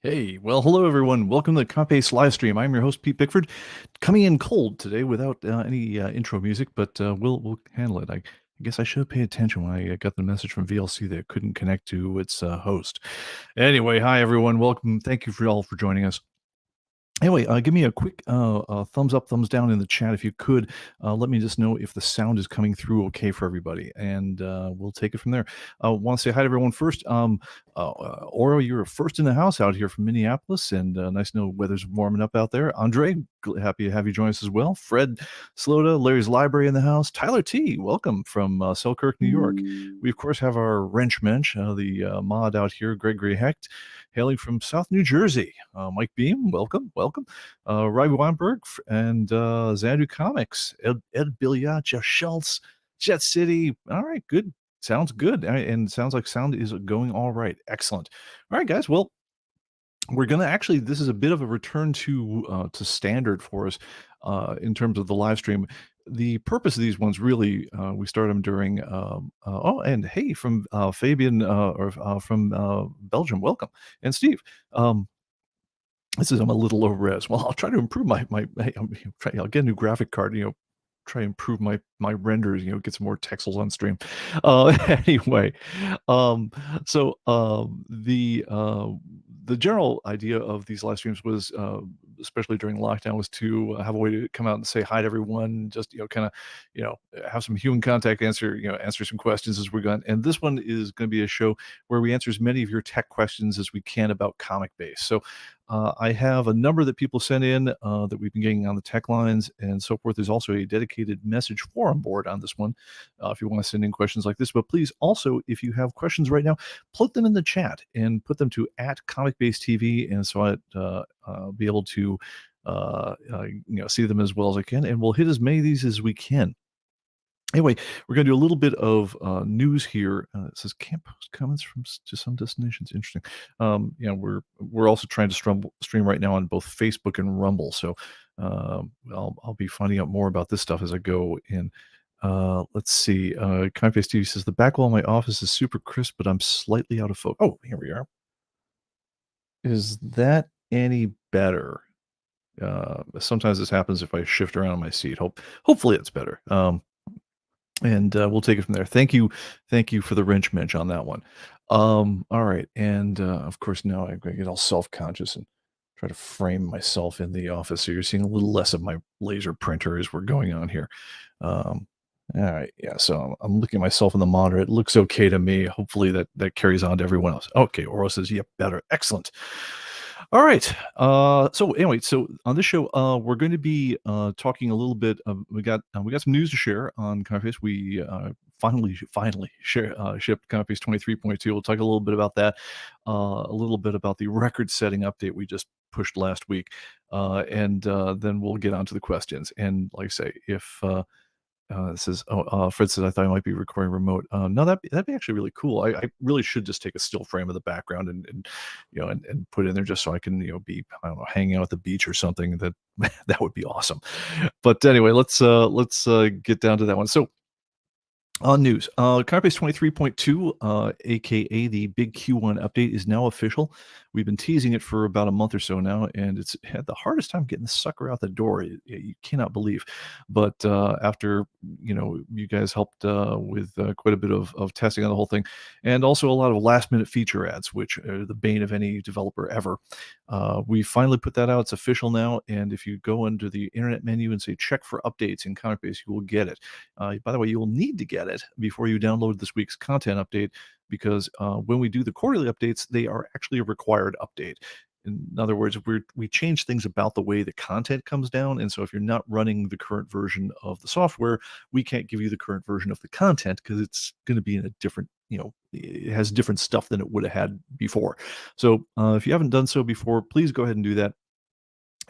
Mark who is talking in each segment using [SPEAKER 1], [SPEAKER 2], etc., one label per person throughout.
[SPEAKER 1] Hey, well, hello everyone. Welcome to the ComicBase Livestream. I'm your host, Pete Bickford, coming in cold today without any intro music, but we'll handle it. I guess I should have paid attention when I got the message from VLC that it couldn't connect to its host. Anyway, hi everyone. Welcome. Thank you for all for joining us. Anyway, give me a quick thumbs up, thumbs down in the chat if you could. Let me just know if the sound is coming through okay for everybody, and we'll take it from there. I want to say hi to everyone first. Oro, you're first in the house out here from Minneapolis, and nice to know weather's warming up out there. Andre, happy to have you join us as well. Fred Slota, Larry's Library in the house. Tyler T, welcome from Selkirk, New York. We, of course, have our Wrench Mensch, the mod out here, Gregory Hecht, hailing from South New Jersey. Mike Beam, welcome. Robbie Weinberg and Xanadu Comics, Ed Billiat, Jeff Schultz, Jet City. All right, good. Sounds good. And sounds like sound is going all right. Excellent. All right, guys. Well, we're gonna actually. This is a bit of a return to standard for us in terms of the live stream. The purpose of these ones really, we start them during. And hey, from Fabian from Belgium, welcome, and Steve. This is I'm a little low res. Well, I'll try to improve I'll get a new graphic card. Try to improve my renders. Get some more texels on stream. Anyway, so the general idea of these live streams was, especially during lockdown, was to have a way to come out and say hi to everyone. Just kind of have some human contact, answer some questions as we're going. And this one is going to be a show where we answer as many of your tech questions as we can about ComicBase. So I have a number that people sent in that we've been getting on the tech lines and so forth. There's also a dedicated message forum board on this one if you want to send in questions like this. But please also, if you have questions right now, put them in the chat and put them to @ComicBaseTV, and so I'll be able to see them as well as I can, and we'll hit as many of these as we can. Anyway, we're going to do a little bit of news here. It says can't post comments to some destinations. Interesting. We're also trying to stream right now on both Facebook and Rumble. So I'll be finding out more about this stuff as I go in. Let's see. ComicBase TV says the back wall of my office is super crisp, but I'm slightly out of focus. Oh, here we are. Is that any better? Sometimes this happens if I shift around my seat. Hopefully it's better. And we'll take it from there. Thank you for the wrench mensch on that one. All right, and of course now I'm going to get all self-conscious and try to frame myself in the office, so you're seeing a little less of my laser printer as we're going on here. All right, yeah. So I'm looking at myself in the monitor. It looks okay to me. Hopefully that carries on to everyone else. Okay, Oro says, "Yep, better, excellent." All right. So anyway, so on this show, we're going to be talking a little bit. We got some news to share on ComicBase. We finally shipped ComicBase 23.2. We'll talk a little bit about that. A little bit about the record-setting update we just pushed last week, and then we'll get on to the questions. And like I say, if Fred says, I thought I might be recording remote. No, that'd be actually really cool. I really should just take a still frame of the background and put it in there just so I can, be, I don't know, hanging out at the beach or something. That would be awesome. But anyway, let's get down to that one. So on news, ComicBase 23.2, aka the big Q1 update, is now official. We've been teasing it for about a month or so now, and it's had the hardest time getting the sucker out the door. You cannot believe. But after you guys helped with quite a bit of testing on the whole thing, and also a lot of last-minute feature ads, which are the bane of any developer ever. We finally put that out. It's official now, and if you go under the internet menu and say check for updates in ComicBase, you will get it. By the way, you will need to get it before you download this week's content update, because when we do the quarterly updates, they are actually a required update. In other words, we change things about the way the content comes down, and so if you're not running the current version of the software, we can't give you the current version of the content because it's going to be in a different, it has different stuff than it would have had before. So if you haven't done so before, please go ahead and do that.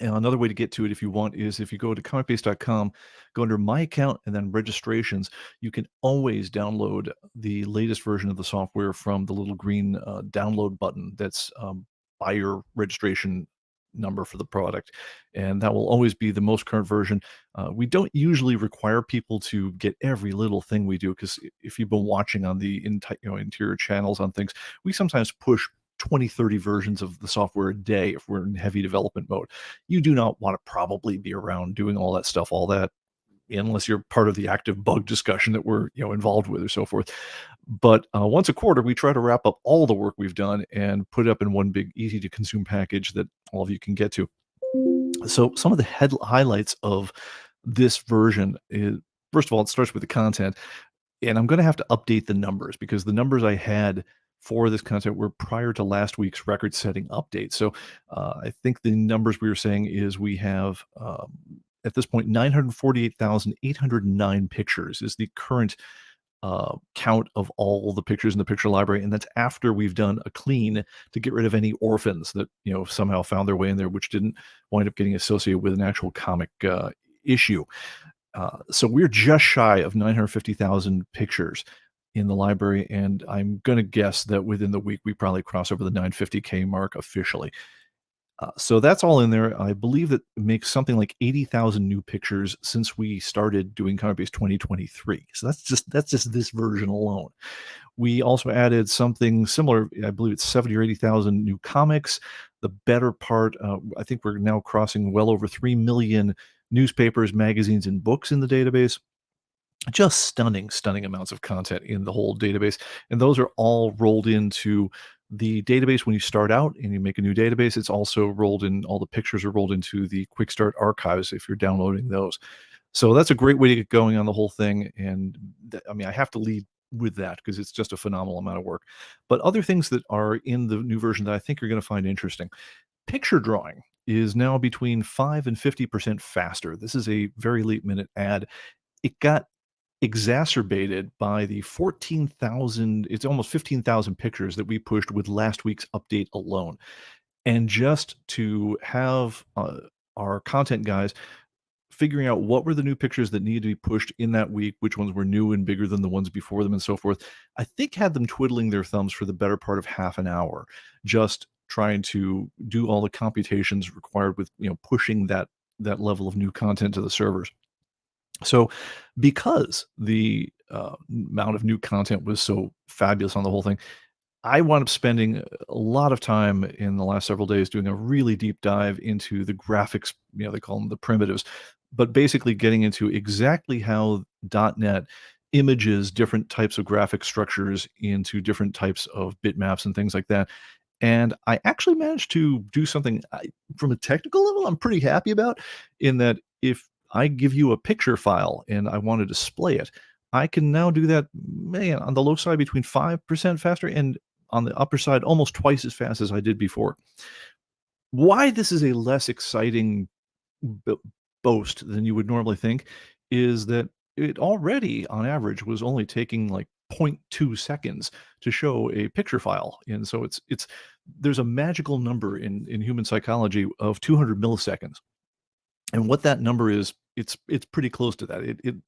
[SPEAKER 1] And another way to get to it, if you want, is if you go to comicbase.com, go under My Account, and then Registrations. You can always download the latest version of the software from the little green download button that's by your registration number for the product, and that will always be the most current version. We don't usually require people to get every little thing we do, because if you've been watching on the interior channels on things, we sometimes push 20, 30 versions of the software a day if we're in heavy development mode. You do not want to probably be around doing all that stuff, all that, unless you're part of the active bug discussion that we're involved with or so forth. But once a quarter, we try to wrap up all the work we've done and put it up in one big, easy to consume package that all of you can get to. So some of the highlights of this version is, first of all, it starts with the content, and I'm going to have to update the numbers because the numbers I had for this content were prior to last week's record-setting update. So I think the numbers we were saying is we have at this point 948,809 pictures is the current count of all the pictures in the picture library, and that's after we've done a clean to get rid of any orphans that somehow found their way in there, which didn't wind up getting associated with an actual comic issue. So we're just shy of 950,000 pictures in the library, and I'm going to guess that within the week we probably cross over the 950K mark officially. So that's all in there. I believe that makes something like 80,000 new pictures since we started doing ComicBase 2023. So that's just this version alone. We also added something similar. I believe it's 70 or 80,000 new comics. The better part, I think we're now crossing well over 3 million newspapers, magazines, and books in the database. Just stunning amounts of content in the whole database. And those are all rolled into the database when you start out and you make a new database. It's also rolled in, all the pictures are rolled into the Quick Start archives if you're downloading those. So that's a great way to get going on the whole thing. And I mean, I have to lead with that because it's just a phenomenal amount of work. But other things that are in the new version that I think you're going to find interesting. Picture drawing is now between 5 and 50% faster. This is a very late minute add. It got exacerbated by the 14,000, it's almost 15,000 pictures that we pushed with last week's update alone. And just to have our content guys figuring out what were the new pictures that needed to be pushed in that week, which ones were new and bigger than the ones before them and so forth, I think had them twiddling their thumbs for the better part of half an hour, just trying to do all the computations required with pushing that level of new content to the servers. So because the amount of new content was so fabulous on the whole thing, I wound up spending a lot of time in the last several days doing a really deep dive into the graphics, they call them the primitives, but basically getting into exactly how .NET images different types of graphic structures into different types of bitmaps and things like that. And I actually managed to do something from a technical level I'm pretty happy about, in that if I give you a picture file and I want to display it, I can now do that, man, on the low side between 5% faster and on the upper side almost twice as fast as I did before. Why this is a less exciting boast than you would normally think is that it already, on average, was only taking like 0.2 seconds to show a picture file. And so there's a magical number in human psychology of 200 milliseconds. And what that number is, it's pretty close to that.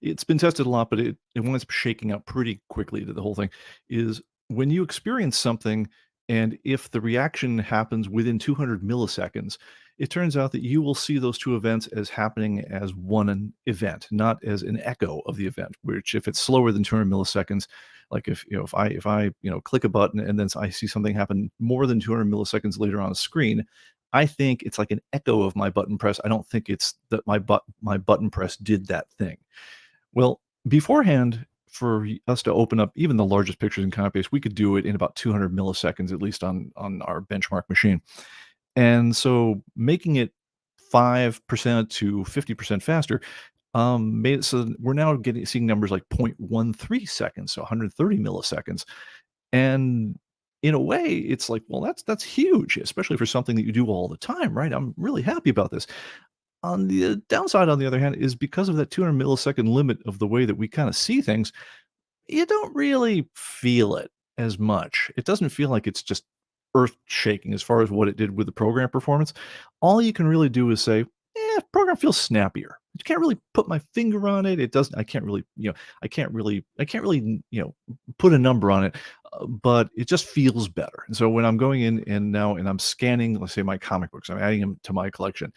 [SPEAKER 1] It's been tested a lot, but it winds up shaking out pretty quickly to the whole thing. Is when you experience something, and if the reaction happens within 200 milliseconds, it turns out that you will see those two events as happening as one event, not as an echo of the event. Which, if it's slower than 200 milliseconds, like if I click a button and then I see something happen more than 200 milliseconds later on a screen, I think it's like an echo of my button press. I don't think it's that my button press did that thing. Well, beforehand, for us to open up even the largest pictures in ComicBase, we could do it in about 200 milliseconds, at least on our benchmark machine. And so making it 5% to 50% faster made it so we're now seeing numbers like 0.13 seconds, so 130 milliseconds. And in a way, it's like, well, that's huge, especially for something that you do all the time, right? I'm really happy about this. On the downside, on the other hand, is because of that 200 millisecond limit of the way that we kind of see things, you don't really feel it as much. It doesn't feel like it's just earth shaking as far as what it did with the program performance. All you can really do is say, program feels snappier. You can't really put my finger on it. It doesn't, I can't really, I can't really, put a number on it, but it just feels better. And so when I'm going in and I'm scanning, let's say, my comic books, I'm adding them to my collection,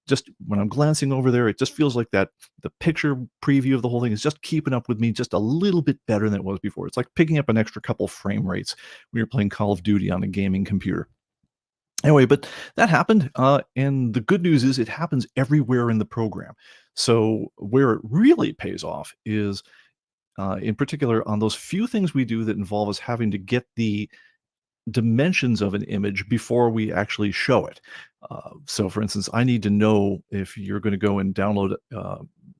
[SPEAKER 1] just when I'm glancing over there, it just feels like that the picture preview of the whole thing is just keeping up with me just a little bit better than it was before. It's like picking up an extra couple frame rates when you're playing Call of Duty on a gaming computer. Anyway, but that happened, and the good news is it happens everywhere in the program. So where it really pays off is, in particular, on those few things we do that involve us having to get the dimensions of an image before we actually show it. So, for instance, I need to know if you're going to go and download,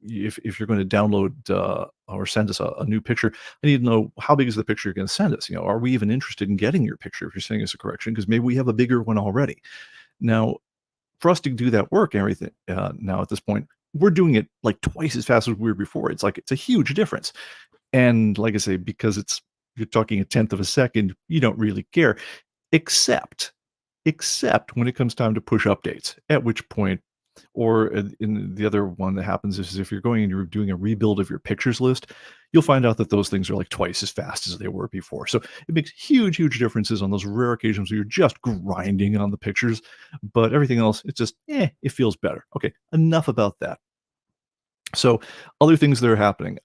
[SPEAKER 1] if you're going to download or send us a new picture. I need to know how big is the picture you're going to send us. Are we even interested in getting your picture if you're sending us a correction? Because maybe we have a bigger one already. Now, for us to do that work and everything, now at this point, we're doing it like twice as fast as we were before. It's a huge difference. And like I say, because you're talking a tenth of a second, you don't really care, except when it comes time to push updates, at which point, or in the other one that happens is if you're going and you're doing a rebuild of your pictures list, you'll find out that those things are like twice as fast as they were before. So it makes huge differences on those rare occasions where you're just grinding on the pictures, but everything else, it's just, it feels better. Okay, enough about that. So, other things that are happening.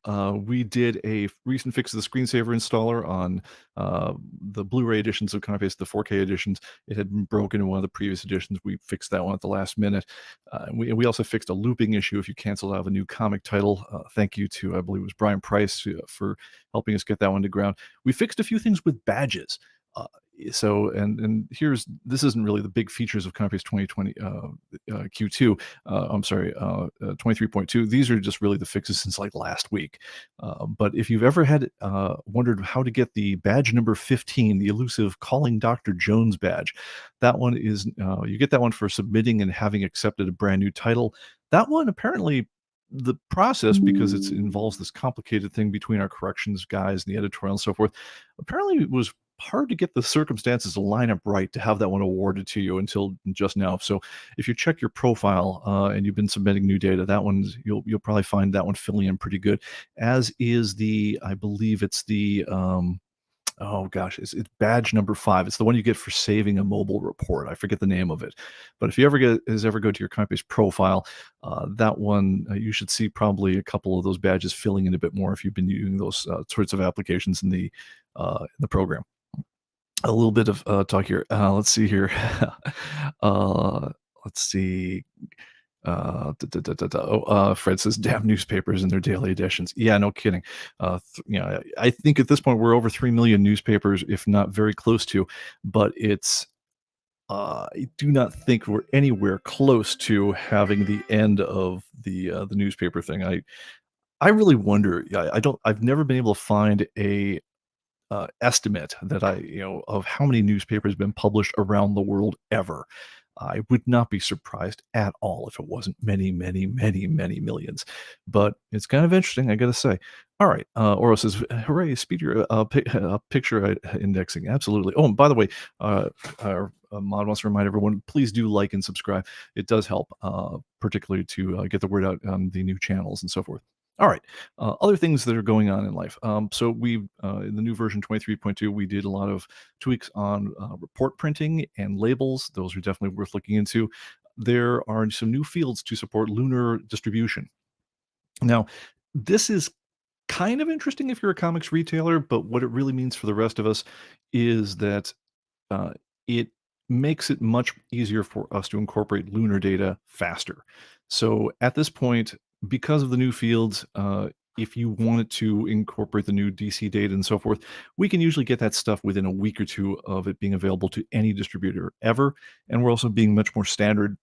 [SPEAKER 1] We did a recent fix of the screensaver installer on the Blu-ray editions of ComicBase, the 4K editions. It had been broken in one of the previous editions. We fixed that one at the last minute. We also fixed a looping issue if you canceled out of a new comic title. Thank you to, I believe it was Brian Price, for helping us get that one to ground. We fixed a few things with badges. So and this isn't really the big features of ComicBase 2020 Q2. I'm sorry, 23.2. These are just really the fixes since like last week. But if you've ever had wondered how to get the badge number 15, the elusive Calling Dr. Jones badge, that one is you get that one for submitting and having accepted a brand new title. That one apparently, the process, because it involves this complicated thing between our corrections guys and the editorial and so forth, apparently it was hard to get the circumstances to line up right to have that one awarded to you until just now. So if you check your profile and you've been submitting new data, that one's you'll probably find that one filling in pretty good. As is the, I believe it's the oh gosh, it's badge number 5. It's the one you get for saving a mobile report. I forget the name of it, but if you ever go to your ComicBase profile, that one you should see probably a couple of those badges filling in a bit more if you've been using those sorts of applications in the program. A little bit of talk here. Let's see here. Let's see. Fred says, "Damn newspapers and their daily editions." Yeah, no kidding. I think at this point we're over 3 million newspapers, if not very close to. But it's I do not think we're anywhere close to having the end of the newspaper thing. I really wonder. I've never been able to find a estimate that of how many newspapers have been published around the world ever. I would not be surprised at all if it wasn't many, many, many, many millions. But it's kind of interesting, I got to say. All right, Oro says, "Hooray, speedier picture indexing." Absolutely. Oh, and by the way, our mod wants to remind everyone, please do like and subscribe. It does help, particularly to get the word out on the new channels and so forth. All right, other things that are going on in life. So we, in the new version 23.2, we did a lot of tweaks on report printing and labels. Those are definitely worth looking into. There are some new fields to support lunar distribution. Now, this is kind of interesting if you're a comics retailer, but what it really means for the rest of us is that it makes it much easier for us to incorporate lunar data faster. So at this point, because of the new fields, if you wanted to incorporate the new DC data and so forth, we can usually get that stuff within a week or two of it being available to any distributor ever. And we're also being much more standard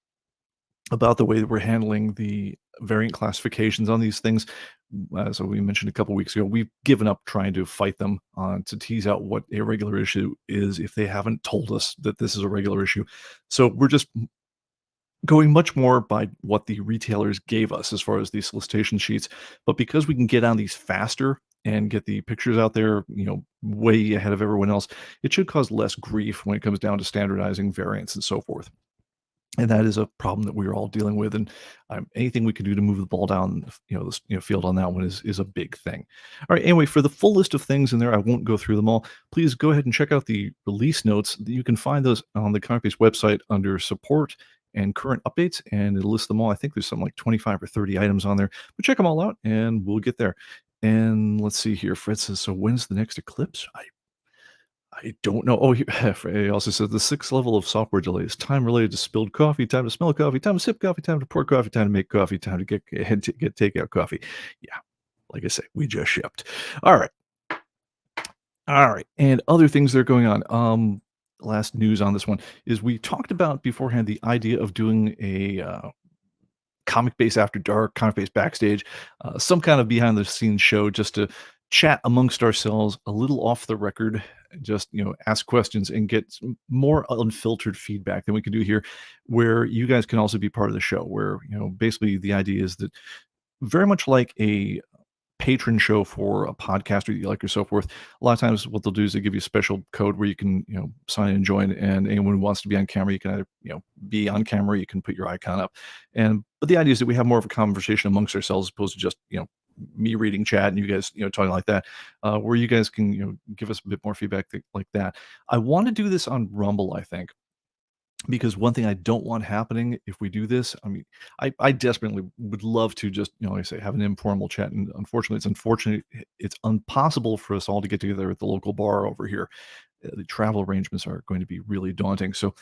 [SPEAKER 1] about the way that we're handling the variant classifications on these things. So we mentioned a couple weeks ago, we've given up trying to fight them to tease out what a regular issue is if they haven't told us that this is a regular issue. So we're just going much more by what the retailers gave us as far as these solicitation sheets. But because we can get on these faster and get the pictures out there, way ahead of everyone else, it should cause less grief when it comes down to standardizing variants and so forth. And that is a problem that we're all dealing with, and anything we can do to move the ball down, this field on that one is a big thing. All right. Anyway, for the full list of things in there, I won't go through them all. Please go ahead and check out the release notes. You can find those on the ComicBase website under support and current updates, and it'll list them all. I think there's something like 25 or 30 items on there, but check them all out and we'll get there. And let's see here. Fred says, so when's the next eclipse? I don't know. Oh, he he also said the sixth level of software delays: time related to spilled coffee, time to smell coffee, time to sip coffee, time to pour coffee, time to make coffee, time to get takeout coffee. Yeah, like I say, we just shipped. All right, all right, and other things that are going on. Last news on this one is we talked about beforehand the idea of doing a comic base after dark, comic base backstage, some kind of behind the scenes show just to chat amongst ourselves a little off the record, just ask questions and get more unfiltered feedback than we can do here, where you guys can also be part of the show. Where basically the idea is that very much like a patron show for a podcaster that you like or so forth. A lot of times what they'll do is they give you a special code where you can, sign and join, and anyone who wants to be on camera, you can either, be on camera, you can put your icon up. But the idea is that we have more of a conversation amongst ourselves as opposed to just, me reading chat and you guys, talking like that, where you guys can, give us a bit more feedback like that. I want to do this on Rumble, I think, because one thing I don't want happening if we do this, I mean, I desperately would love to just, like I say, have an informal chat. And unfortunately, it's impossible for us all to get together at the local bar over here. The travel arrangements are going to be really daunting. So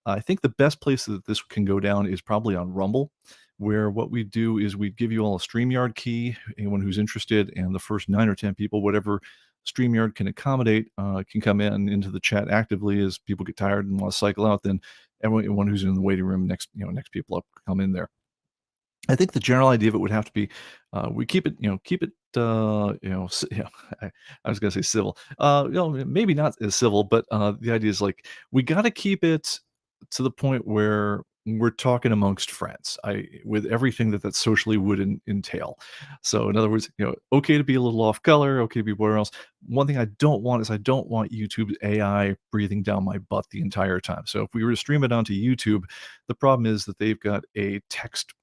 [SPEAKER 1] I think the best place that this can go down is probably on Rumble, where what we do is we give you all a StreamYard key, anyone who's interested, and the first 9 or 10 people, whatever StreamYard can accommodate, can come in into the chat actively. As people get tired and want to cycle out, then everyone who's in the waiting room next people up come in there. I think the general idea of it would have to be, we keep it, I, I was gonna say civil. Maybe not as civil, but the idea is like we got to keep it to the point where we're talking amongst friends. With everything that socially would entail. So in other words, okay to be a little off color, okay to be whatever else. One thing I don't want is I don't want YouTube's AI breathing down my butt the entire time. So if we were to stream it onto YouTube, the problem is that they've got a text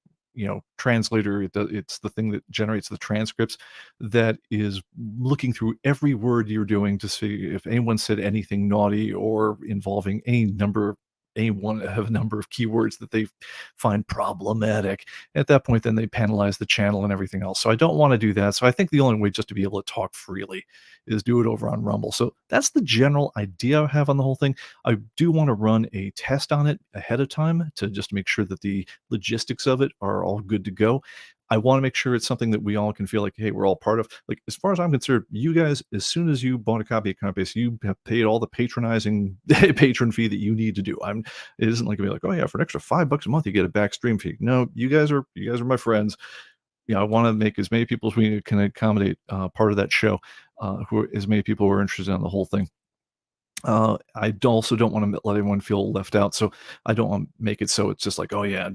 [SPEAKER 1] translator. It's the thing that generates the transcripts that is looking through every word you're doing to see if anyone said anything naughty or involving anyone have a number of keywords that they find problematic. At that point, then they penalize the channel and everything else. So I don't want to do that. So I think the only way just to be able to talk freely is do it over on Rumble. So that's the general idea I have on the whole thing. I do want to run a test on it ahead of time to just make sure that the logistics of it are all good to go. I want to make sure it's something that we all can feel like, hey, we're all part of. Like, as far as I'm concerned, you guys, as soon as you bought a copy of ComicBase, you have paid all the patronizing patron fee that you need to do. It isn't like, oh yeah, for an extra $5 a month you get a back stream fee. No, you guys are my friends. I want to make as many people as we can accommodate part of that show, as many people who are interested in the whole thing. I also don't want to let anyone feel left out, so I don't want to make it so it's just like, oh yeah,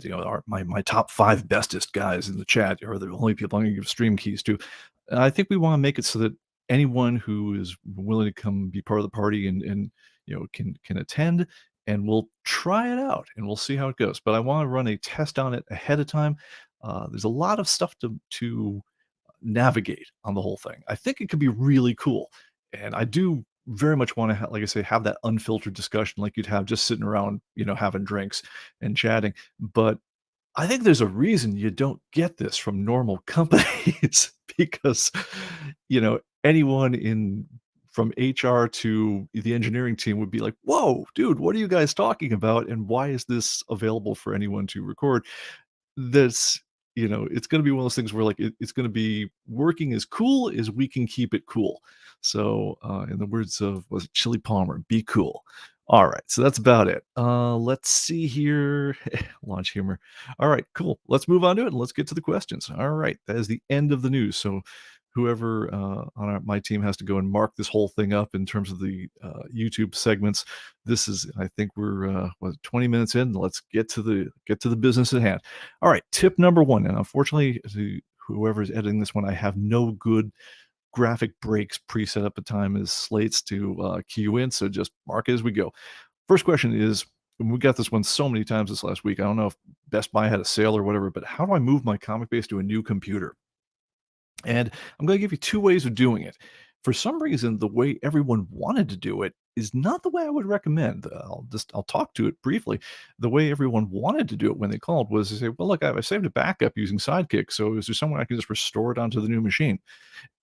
[SPEAKER 1] my top 5 bestest guys in the chat are the only people I'm going to give stream keys to. I think we want to make it so that anyone who is willing to come be part of the party and can attend, and we'll try it out and we'll see how it goes. But I want to run a test on it ahead of time. There's a lot of stuff to navigate on the whole thing. I think it could be really cool, and I do very much want to, like I say, have that unfiltered discussion like you'd have just sitting around, having drinks and chatting. But I think there's a reason you don't get this from normal companies because, anyone in from HR to the engineering team would be like, "Whoa, dude, what are you guys talking about? And why is this available for anyone to record?" That's it's gonna be one of those things where, like, it's gonna be working as cool as we can keep it cool. So, in the words of, was it Chili Palmer, "Be cool." Alright, so that's about it. Let's see here. Launch humor. Alright, cool. Let's move on to it, and let's get to the questions. Alright, that is the end of the news. So whoever, on my team has to go and mark this whole thing up in terms of the, YouTube segments. This is, I think we're, 20 minutes in. Let's get to the business at hand. All right, tip number 1, and unfortunately, to whoever's editing this one, I have no good graphic breaks preset up at time as slates to, cue in, so just mark it as we go. First question is, and we got this one so many times this last week, I don't know if Best Buy had a sale or whatever, but how do I move my comic base to a new computer? And I'm gonna give you 2 ways of doing it. For some reason, the way everyone wanted to do it is not the way I would recommend. I'll talk to it briefly. The way everyone wanted to do it when they called was to say, "Well, look, I saved a backup using Sidekick, so is there somewhere I can just restore it onto the new machine?"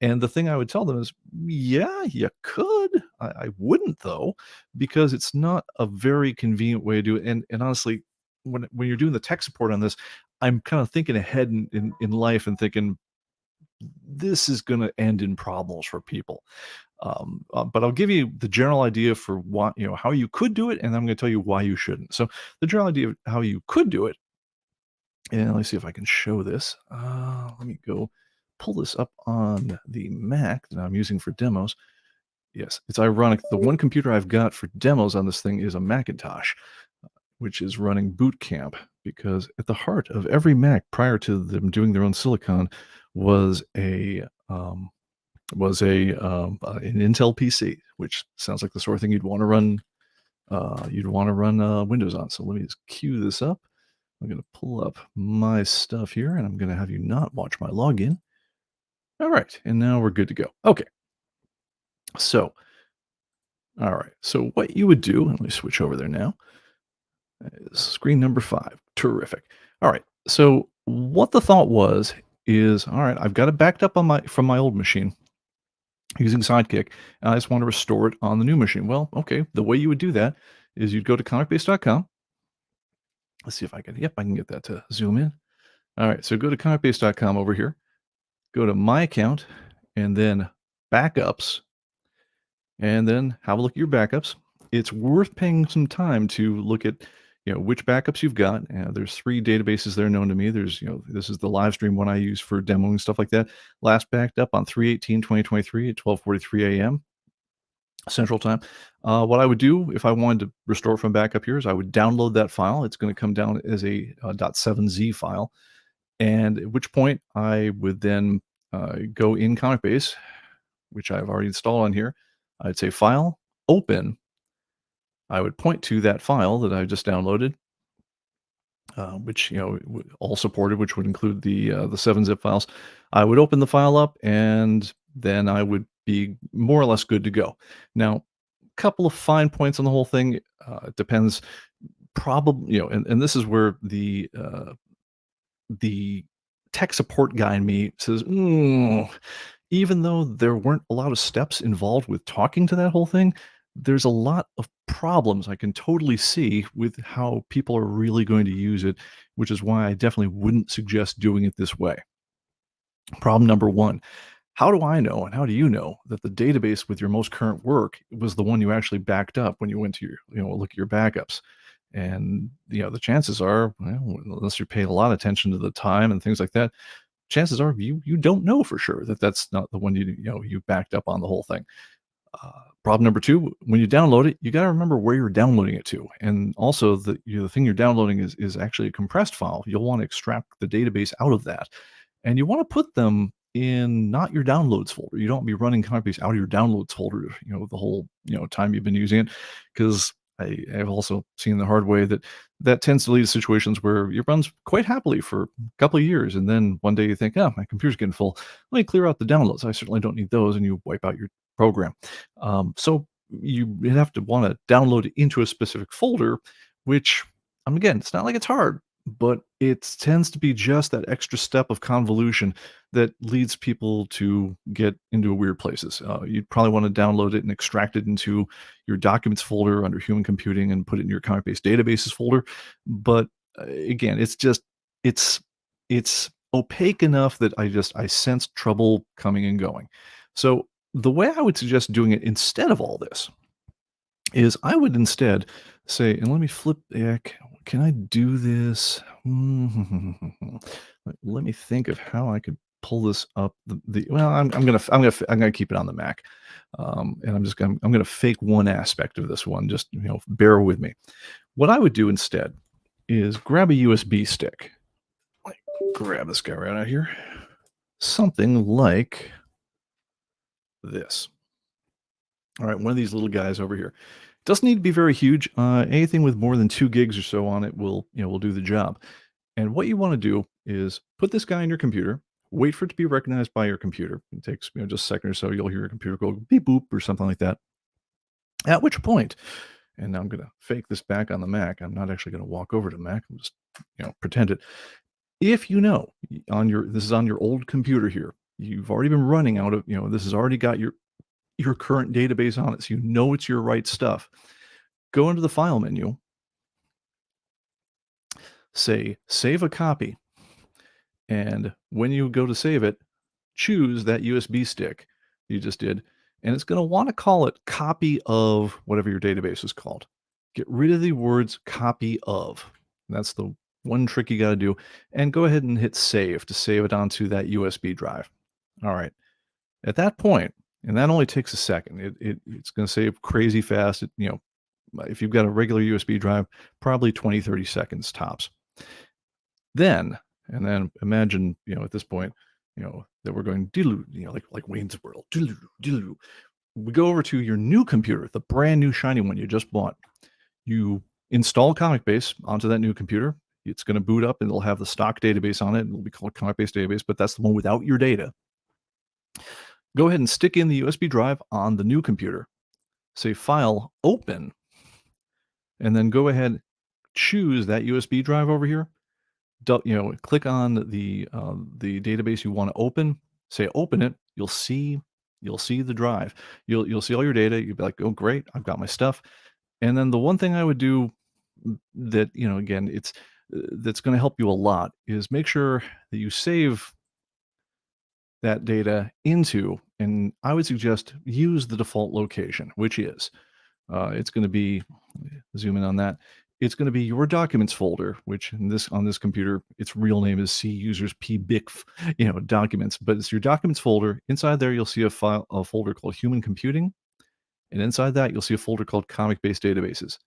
[SPEAKER 1] And the thing I would tell them is, "Yeah, you could. I wouldn't though, because it's not a very convenient way to do it." And honestly, when you're doing the tech support on this, I'm kind of thinking ahead in life and thinking this is going to end in problems for people. But I'll give you the general idea for what how you could do it, and I'm going to tell you why you shouldn't. So the general idea of how you could do it, and let's see if I can show this. Let me go pull this up on the Mac that I'm using for demos. Yes, it's ironic. The one computer I've got for demos on this thing is a Macintosh, which is running Boot Camp, because at the heart of every Mac prior to them doing their own silicon was an Intel PC, which sounds like the sort of thing you'd want to run Windows on. So let me just queue this up. I'm going to pull up my stuff here, and I'm going to have you not watch my login. All right, and now we're good to go. Okay, so all right, so what you would do, and let me switch over there now. Screen number 5. Terrific. All right. So what the thought was is, all right, I've got it backed up on from my old machine using Sidekick, and I just want to restore it on the new machine. Well, okay, the way you would do that is you'd go to comicbase.com. Let's see if I can. Yep, I can get that to zoom in. All right, so go to comicbase.com over here. Go to my account, and then backups, and then have a look at your backups. It's worth paying some time to look at, which backups you've got. There's 3 databases that are known to me. There's, this is the Livestream one I use for demoing stuff like that. Last backed up on 3/18/2023 at 12:43 a.m. Central Time. What I would do if I wanted to restore from backup here is I would download that file. It's going to come down as a .7z file, and at which point I would then go in ComicBase, which I've already installed on here. I'd say File, Open. I would point to that file that I just downloaded, which all supported, which would include the 7-zip files. I would open the file up, and then I would be more or less good to go. Now, a couple of fine points on the whole thing. It depends. Probably, and this is where the tech support guy in me says, even though there weren't a lot of steps involved with talking to that whole thing, there's a lot of problems I can totally see with how people are really going to use it, which is why I definitely wouldn't suggest doing it this way. Problem number 1. How do I know, and how do you know that the database with your most current work was the one you actually backed up when you went to your, look at your backups? And, the chances are, well, unless you paid a lot of attention to the time and things like that, chances are you don't know for sure that that's not the one you backed up on the whole thing. Problem number 2, when you download it, you got to remember where you're downloading it to, and also the thing you're downloading is actually a compressed file. You'll want to extract the database out of that, and you want to put them in not your downloads folder. You don't be running ComicBase out of your downloads folder, the whole time you've been using it, because I've also seen the hard way that tends to lead to situations where it runs quite happily for a couple of years, and then one day you think, oh, my computer's getting full. Let me clear out the downloads. I certainly don't need those, and you wipe out your program. So you have to want to download it into a specific folder, which, again, it's not like it's hard, but it tends to be just that extra step of convolution that leads people to get into weird places. You'd probably want to download it and extract it into your documents folder under human computing and put it in your ComicBase databases folder. But again, it's opaque enough that I sense trouble coming and going. So the way I would suggest doing it instead of all this is I would instead say, and let me flip. Yeah, can I do this? Let me think of how I could pull this up. Well, I'm gonna keep it on the Mac, and I'm gonna fake one aspect of this one. Just bear with me. What I would do instead is grab a USB stick. Like, grab this guy right out here. Something like this. All right, one of these little guys over here. Doesn't need to be very huge. Anything with more than 2 gigs or so on it will do the job. And what you want to do is put this guy in your computer, wait for it to be recognized by your computer. It takes just a second or so. You'll hear your computer go beep boop or something like that. At which point, and now I'm gonna fake this back on the Mac. I'm not actually gonna walk over to Mac. I'm just, pretend it. If you know on your this is on your old computer here, you've already been running out of, this has already got your current database on it, so you know it's your right stuff. Go into the file menu, say save a copy, and when you go to save it, choose that USB stick you just did, and it's going to want to call it copy of whatever your database is called. Get rid of the words copy of. That's the one trick you got to do, and go ahead and hit save to save it onto that USB drive. All right. At that point, and that only takes a second. It's going to save crazy fast. If you've got a regular USB drive, probably 20, 30 seconds tops. Then, and then imagine, at this point, that we're going diddle, like Wayne's World, diddle, diddle. We go over to your new computer, the brand new shiny one you just bought. You install ComicBase onto that new computer. It's going to boot up and it'll have the stock database on it. It'll be called ComicBase database, but that's the one without your data. Go ahead and stick in the USB drive on the new computer. Say File, Open, and then go ahead, choose that USB drive over here. Click on the database you want to open. Say Open it. You'll see the drive. You'll see all your data. You'll be like, oh great, I've got my stuff. And then the one thing I would do that again it's that's going to help you a lot is make sure that you save that data into, and I would suggest use the default location, which is it's going to be, zoom in on that. It's going to be your documents folder, which on this computer, its real name is C users P Bickf, documents, but it's your documents folder. Inside there, you'll see a folder called human computing. And inside that, you'll see a folder called ComicBase databases.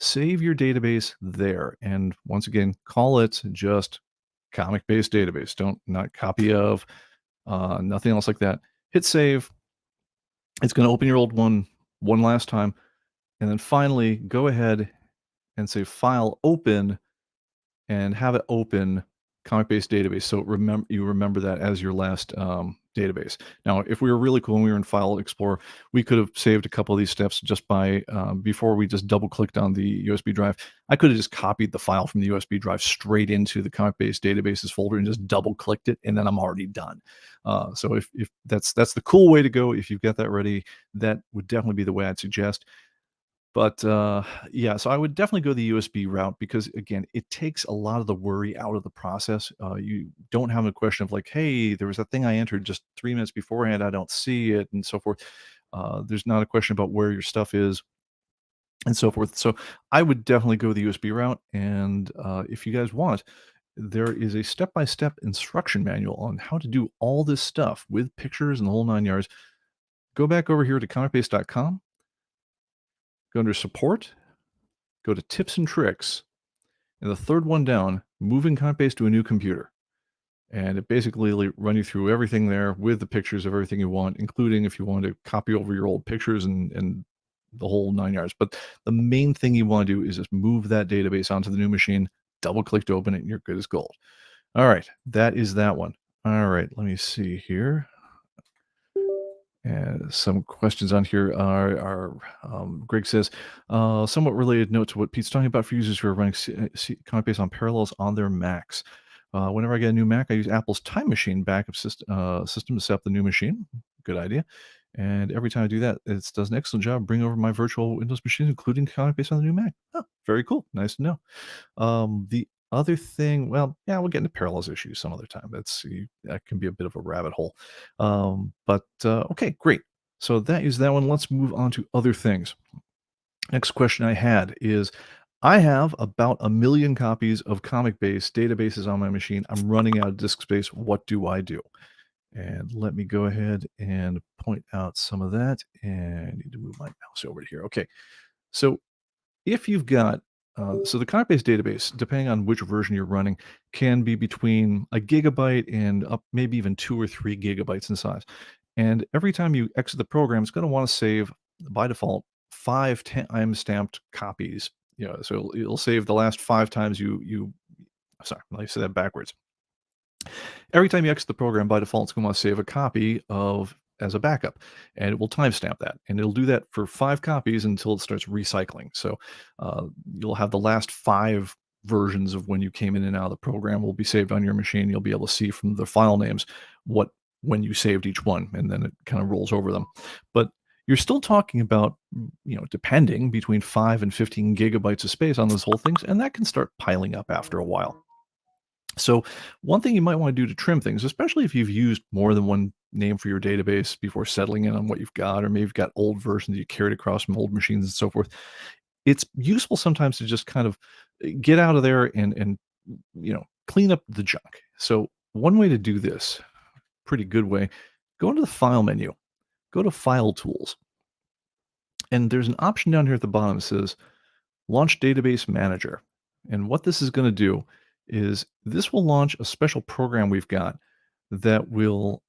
[SPEAKER 1] Save your database there. And once again, call it just ComicBase database. Not copy of, nothing else like that. Hit save. It's going to open your old one last time. And then finally, go ahead and say File, Open, and have it open ComicBase database. So you remember that as your last database. Now, if we were really cool and we were in File Explorer, we could have saved a couple of these steps just by, before we just double clicked on the USB drive, I could have just copied the file from the USB drive straight into the ComicBase databases folder and just double clicked it, and then I'm already done. So if that's the cool way to go, if you've got that ready, that would definitely be the way I'd suggest. But yeah, so I would definitely go the USB route because again, it takes a lot of the worry out of the process. You don't have a question of like, hey, there was that thing I entered just 3 minutes beforehand, I don't see it, and so forth. There's not a question about where your stuff is and so forth. So I would definitely go the USB route. And if you guys want, there is a step-by-step instruction manual on how to do all this stuff with pictures and the whole 9 yards. Go back over here to comicbase.com. Go under support, go to tips and tricks, and the third one down, moving ComicBase to a new computer. And it basically will run you through everything there with the pictures of everything you want, including if you want to copy over your old pictures and the whole 9 yards. But the main thing you want to do is just move that database onto the new machine, double click to open it, and you're good as gold. All right, that is that one. All right, let me see here. And some questions on here are Greg says, somewhat related note to what Pete's talking about for users who are running ComicBase on Parallels on their Macs. Whenever I get a new Mac, I use Apple's Time Machine backup system to set up the new machine. Good idea. And every time I do that, it does an excellent job bringing over my virtual Windows machines, including ComicBase on the new Mac. Oh, very cool. Nice to know. The other thing, well, yeah, we'll get into Parallels issues some other time. That can be a bit of a rabbit hole. But okay, great. So that is that one. Let's move on to other things. Next question I had is, I have about 1 million copies of ComicBase databases on my machine. I'm running out of disk space. What do I do? And let me go ahead and point out some of that. And I need to move my mouse over here. Okay. So if you've got, so the ComicBase database, depending on which version you're running, can be between 1 gigabyte and up maybe even 2 or 3 gigabytes in size. And every time you exit the program, it's going to want to save, by default, 5 time-stamped copies. So it'll save the last 5 times sorry, let me say that backwards. Every time you exit the program, by default, it's going to want to save a copy of as a backup, and it will timestamp that, and it'll do that for 5 copies until it starts recycling. So, you'll have the last 5 versions of when you came in and out of the program will be saved on your machine. You'll be able to see from the file names what when you saved each one, and then it kind of rolls over them. But you're still talking about, depending between 5 and 15 gigabytes of space on those whole things, and that can start piling up after a while. So one thing you might want to do to trim things, especially if you've used more than one name for your database before settling in on what you've got, or maybe you've got old versions you carried across from old machines and so forth. It's useful sometimes to just kind of get out of there and clean up the junk. So one way to do this, pretty good way, go into the file menu, go to File Tools, and there's an option down here at the bottom that says Launch Database Manager. And what this is going to do is this will launch a special program we've got that will,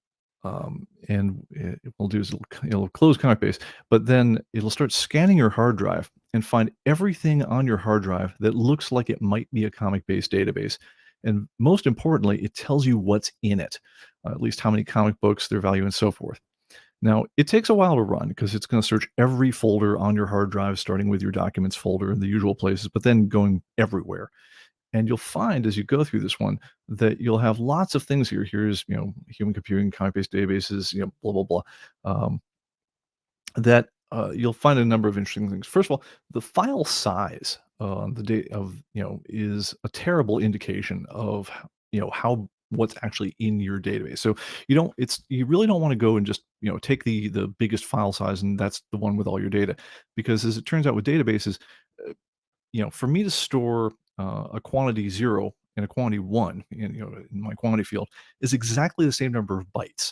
[SPEAKER 1] and it will do is it'll close ComicBase, but then it'll start scanning your hard drive and find everything on your hard drive that looks like it might be a ComicBase database. And most importantly, it tells you what's in it, at least how many comic books, their value, and so forth. Now, it takes a while to run because it's going to search every folder on your hard drive, starting with your documents folder in the usual places, but then going everywhere. And you'll find as you go through this one that you'll have lots of things here. Here's, human computing, comic-based databases, blah, blah, blah. That you'll find a number of interesting things. First of all, the file size on the date of, is a terrible indication of, how what's actually in your database. So you really don't want to go and just, take the biggest file size and that's the one with all your data. Because as it turns out with databases, uh, for me to store a quantity 0 and a quantity 1 in my quantity field is exactly the same number of bytes.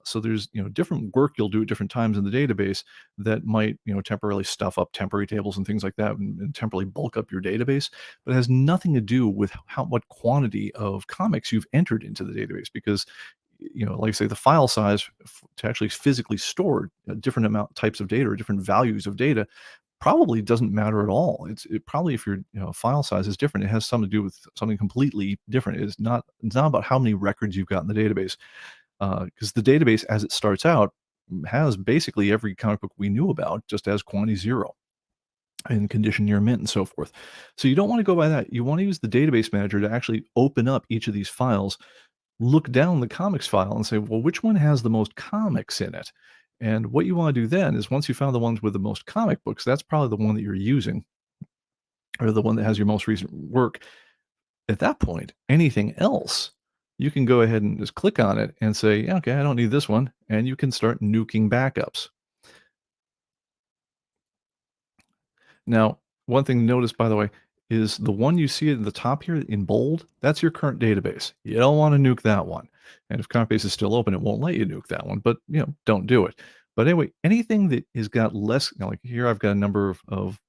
[SPEAKER 1] So there's different work you'll do at different times in the database that might temporarily stuff up temporary tables and things like that, and temporarily bulk up your database, but it has nothing to do with what quantity of comics you've entered into the database. Because like I say, the file size to actually physically store a different amount types of data or different values of data probably doesn't matter at all. It probably, if your file size is different, it has something to do with something completely different. It's not about how many records you've got in the database, because the database as it starts out has basically every comic book we knew about just as quantity 0 and condition near mint and so forth. So you don't want to go by that. You want to use the database manager to actually open up each of these files, look down the comics file and say, well, which one has the most comics in it? And what you want to do then is once you found the ones with the most comic books, that's probably the one that you're using, or the one that has your most recent work. At that point, anything else, you can go ahead and just click on it and say, "Yeah, okay, I don't need this one," and you can start nuking backups. Now, one thing to notice, by the way, is the one you see at the top here in bold, that's your current database. You don't want to nuke that one. And if ComicBase is still open, it won't let you nuke that one, but don't do it. But anyway, anything that has got less, like here, I've got a number of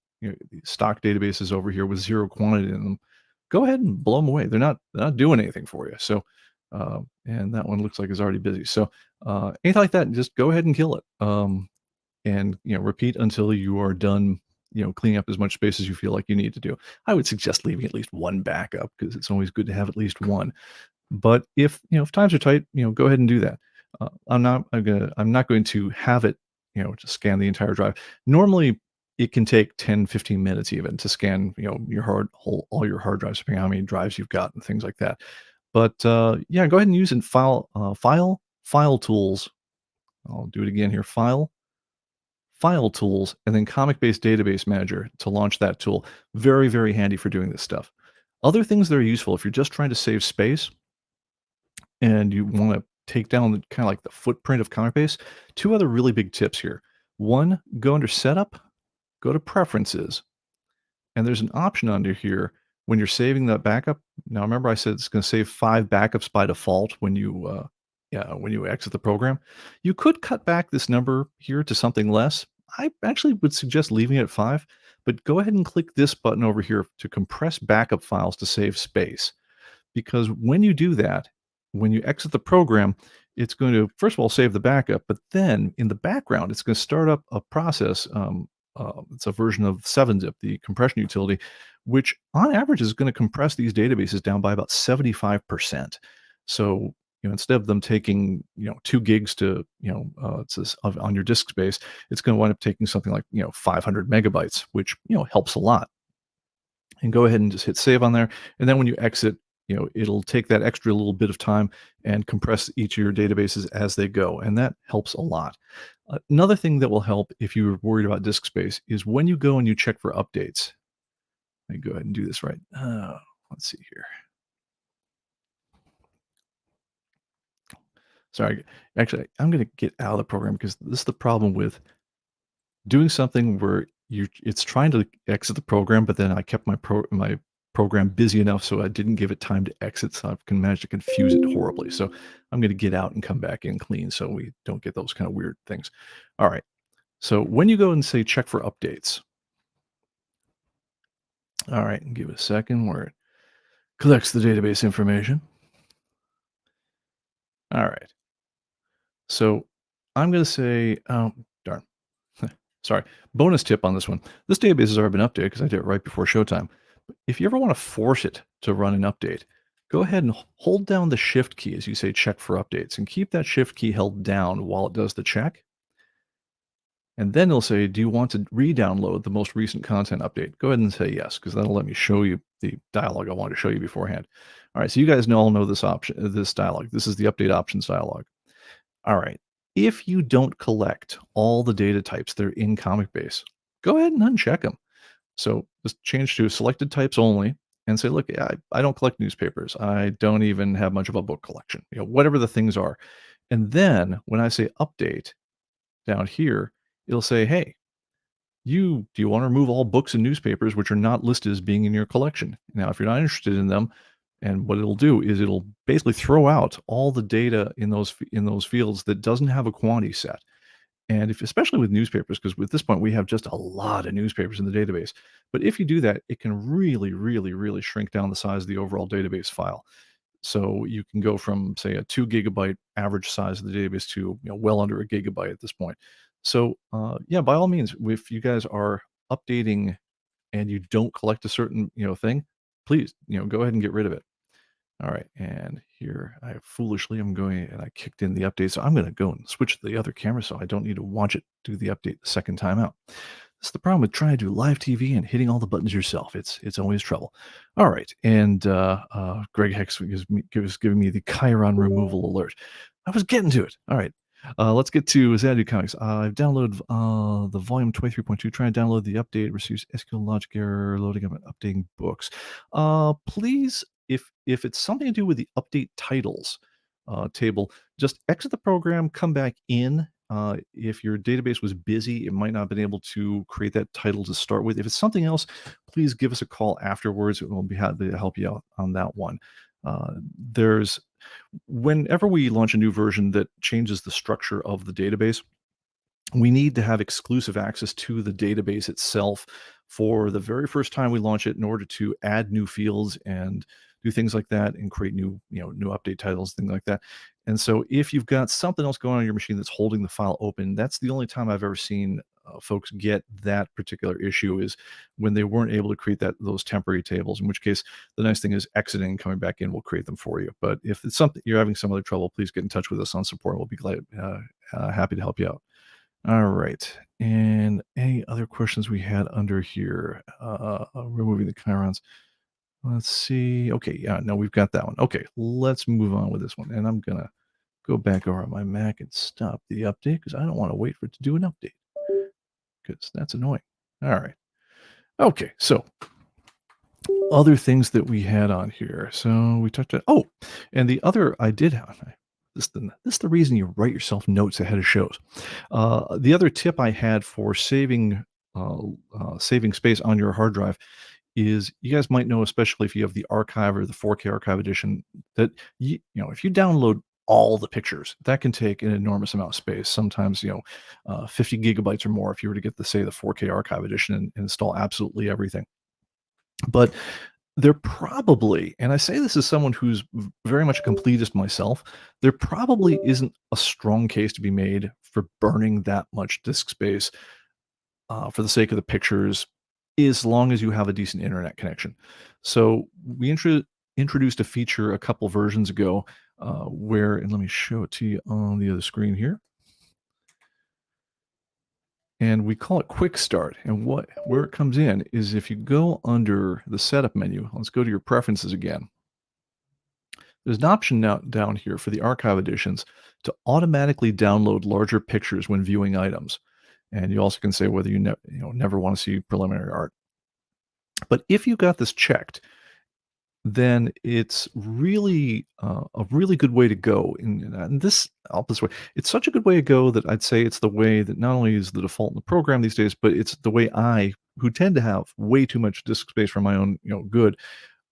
[SPEAKER 1] stock databases over here with 0 quantity in them. Go ahead and blow them away. They're not doing anything for you. So, and that one looks like it's already busy. So, anything like that, just go ahead and kill it. And repeat until you are done cleaning up as much space as you feel like you need to do. I would suggest leaving at least one backup because it's always good to have at least one. But if times are tight, go ahead and do that. I'm not going to have it to scan the entire drive. Normally it can take 10 15 minutes even to scan all your hard drives, depending on how many drives you've got and things like that. But yeah, go ahead and use it. File tools. I'll do it again here. File tools, and then ComicBase Database Manager to launch that tool. Very, very handy for doing this stuff. Other things that are useful if you're just trying to save space and you want to take down kind of like the footprint of ComicBase, 2 other really big tips here. One, go under Setup, go to Preferences, and there's an option under here when you're saving that backup. Now, remember I said it's going to save 5 backups by default when you exit the program. You could cut back this number here to something less. I actually would suggest leaving it at 5, but go ahead and click this button over here to compress backup files to save space. Because when you do that, when you exit the program, it's going to, first of all, save the backup, but then in the background, it's going to start up a process. It's a version of 7-zip, the compression utility, which on average is going to compress these databases down by about 75%. So instead of them taking 2 gigs to on your disk space, it's going to wind up taking something like 500 megabytes, which helps a lot. And go ahead and just hit save on there. And then when you exit, it'll take that extra little bit of time and compress each of your databases as they go. And that helps a lot. Another thing that will help if you're worried about disk space is when you go and you check for updates. Let me go ahead and do this right. Let's see here. Sorry. Actually, I'm going to get out of the program because this is the problem with doing something where it's trying to exit the program, but then I kept my program busy enough so I didn't give it time to exit, so I can manage to confuse it horribly. So I'm going to get out and come back in clean so we don't get those kind of weird things. All right. So when you go and say check for updates, all right, and give it a second where it collects the database information. All right. So I'm going to say, oh, darn. Sorry. Bonus tip on this one. This database has already been updated because I did it right before showtime. But if you ever want to force it to run an update, go ahead and hold down the shift key as you say check for updates and keep that shift key held down while it does the check. And then it'll say, do you want to re-download the most recent content update? Go ahead and say yes, because that'll let me show you the dialog I wanted to show you beforehand. All right, so you guys all know this option, this dialog. This is the update options dialog. All right. If you don't collect all the data types that are in ComicBase, go ahead and uncheck them. So just change to selected types only and say, look, I don't collect newspapers. I don't even have much of a book collection, whatever the things are. And then when I say update down here, it'll say, hey, do you want to remove all books and newspapers which are not listed as being in your collection? Now, if you're not interested in them, and what it'll do is it'll basically throw out all the data in those fields that doesn't have a quantity set. And especially with newspapers, because at this point we have just a lot of newspapers in the database. But if you do that, it can really, really, really shrink down the size of the overall database file. So you can go from, say, a 2 gigabyte average size of the database to well under a gigabyte at this point. So yeah, by all means, if you guys are updating and you don't collect a certain thing, please go ahead and get rid of it. All right, and here I foolishly am going and I kicked in the update, so I'm going to go and switch to the other camera so I don't need to watch it do the update the second time out. This is the problem with trying to do live TV and hitting all the buttons yourself. It's always trouble. All right, and Greg Hex was giving me the Chiron removal alert. I was getting to it. All right, let's get to Xanadu Comics. I've downloaded the volume 23.2. Trying to download the update. Receives SQL logic error. Loading up and updating books. Please, if it's something to do with the update titles table, just exit the program, come back in. If your database was busy, it might not have been able to create that title to start with. If it's something else, please give us a call afterwards. We'll be happy to help you out on that one. Whenever we launch a new version that changes the structure of the database, we need to have exclusive access to the database itself for the very first time we launch it in order to add new fields and do things like that and create new update titles, things like that. And so if you've got something else going on your machine that's holding the file open, that's the only time I've ever seen folks get that particular issue, is when they weren't able to create those temporary tables, in which case the nice thing is exiting and coming back in will create them for you. But if it's something you're having some other trouble, please get in touch with us on support. We'll be happy to help you out. All right. And any other questions we had under here? Removing the chirons. Let's see. Okay. Yeah, no, we've got that one. Okay. Let's move on with this one. And I'm going to go back over on my Mac and stop the update because I don't want to wait for it to do an update because that's annoying. All right. Okay. So other things that we had on here. So we talked about, and the other I did have, this is the reason you write yourself notes ahead of shows. The other tip I had for saving space on your hard drive is, you guys might know, especially if you have the archive or the 4K archive edition, that if you download all the pictures, that can take an enormous amount of space. Sometimes 50 gigabytes or more if you were to get the 4K archive edition and install absolutely everything. But there probably, and I say this as someone who's very much a completist myself, there probably isn't a strong case to be made for burning that much disk space for the sake of the pictures, as long as you have a decent internet connection. So we introduced a feature a couple versions ago where, and let me show it to you on the other screen here. And we call it quick start. And where it comes in is if you go under the setup menu, let's go to your preferences again. There's an option now down here for the archive editions to automatically download larger pictures when viewing items. And you also can say whether you never want to see preliminary art. But if you got this checked, then it's really a really good way to go. And this, I'll put this way, it's such a good way to go that I'd say it's the way that not only is the default in the program these days, but it's the way I, who tend to have way too much disk space for my own good,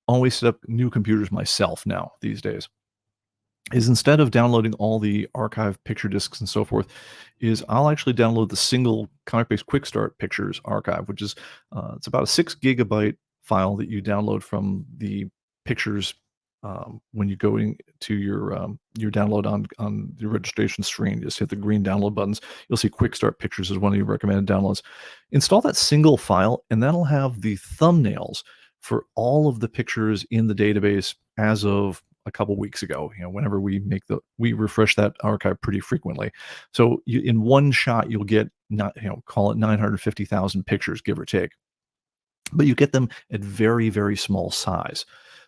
[SPEAKER 1] always set up new computers myself now these days. Is instead of downloading all the archive picture discs and so forth, is I'll actually download the single ComicBase Quick Start Pictures archive, which is it's about a 6 GB file that you download from the pictures when you go into your download on the registration screen. Just hit the green download buttons. You'll see Quick Start Pictures as one of your recommended downloads. Install that single file, and that'll have the thumbnails for all of the pictures in the database as of a couple weeks ago. Whenever we refresh that archive pretty frequently. So in one shot, you'll get call it 950,000 pictures, give or take. But you get them at very, very small size.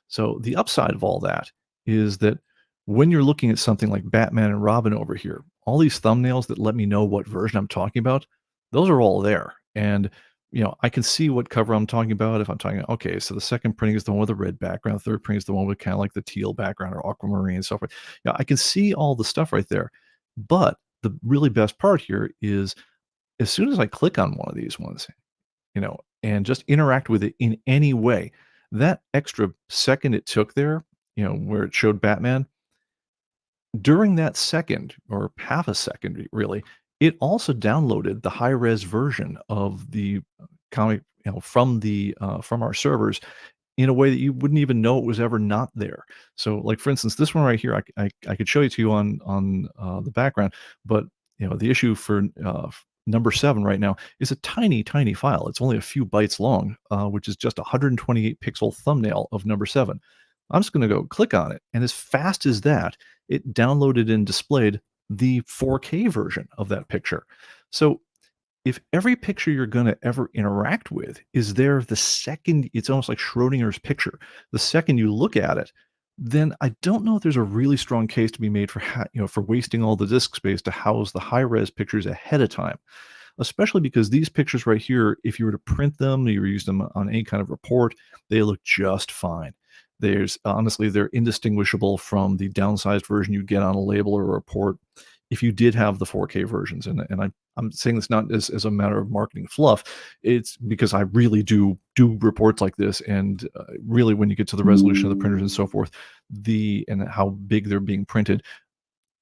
[SPEAKER 1] So the upside of all that is that when you're looking at something like Batman and Robin over here, all these thumbnails that let me know what version I'm talking about, those are all there. And I can see what cover I'm talking about. If I'm talking, okay, so the second printing is the one with the red background, the third printing is the one with kind of like the teal background or aquamarine and so forth. I can see all the stuff right there. But the really best part here is as soon as I click on one of these ones, and just interact with it in any way, that extra second it took there, where it showed Batman, during that second or half a second, really, it also downloaded the high res version of the comic, from our servers in a way that you wouldn't even know it was ever not there. So, like for instance, this one right here, I could show you to you on the background, but the issue for number 7 right now is a tiny, tiny file. It's only a few bytes long, which is just a 128 pixel thumbnail of number 7. I'm just going to go click on it, and as fast as that, it downloaded and displayed the 4K version of that picture. So if every picture you're going to ever interact with is there the second, it's almost like Schrodinger's picture, the second you look at it, then I don't know if there's a really strong case to be made for for wasting all the disk space to house the high res pictures ahead of time. Especially because these pictures right here, if you were to print them, you were use them on any kind of report, they look just fine. Honestly, they're indistinguishable from the downsized version you get on a label or a report if you did have the 4K versions. And I'm saying this not as a matter of marketing fluff. It's because I really do reports like this, and really when you get to the resolution of the printers and so forth, and how big they're being printed,